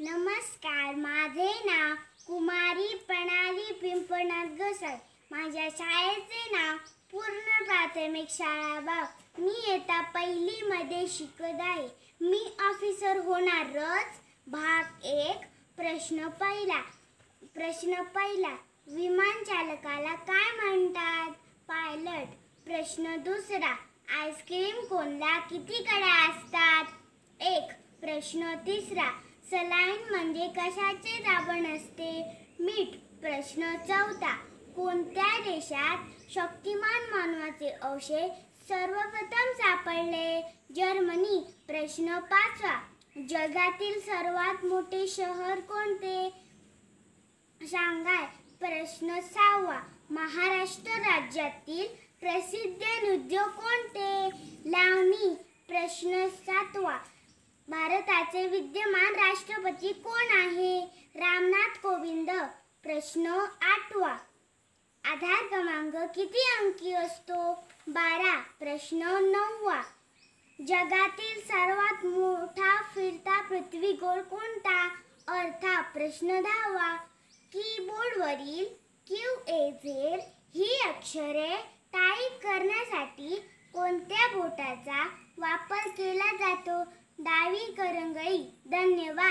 नमस्कार, माझे नाव कुमारी प्रणाली पिंपळनाथ घोसाळ. माझ्या शाळेचे नाव पूर्ण प्राथमिक शाळा बाव. मी इयत्ता पहिलीमध्ये शिकत आहे. मी ऑफिसर होणारच. भाग 1. प्रश्न पहिला. विमान चालकाला काय म्हणतात? पायलट. प्रश्न 2. आईस्क्रीम कोनला किती कडा असतात? 1. प्रश्न 3. सलाईन म्हणजे कशाचे द्रावण असते? मीठ. प्रश्न 4. कोणत्या देशात शक्तिमान मानवाचे अवशेष सर्वप्रथम सापडले? जर्मनी. प्रश्न 5. जगातील सर्वात मोठे शहर कोणते? शांघाय. प्रश्न 6. महाराष्ट्र राज्यातील प्रसिद्ध नृत्य कोणते? लावणी. प्रश्न 7. भारताचे विद्यमान राष्ट्रपती कोण आहे? रामनाथ कोविंद. प्रश्न 8. आधार क्रमांक किती अंकी असतो? 12. प्रश्न 9. जगातील सर्वात मोठा फिरता पृथ्वीगोळ कोणता? अर्था. प्रश्न 10. कीबोर्डवरील QAZ ही अक्षरे टाईप करण्यासाठी कोणत्या बोटाचा वापर केला जातो? डावी करंगळी. धन्यवाद.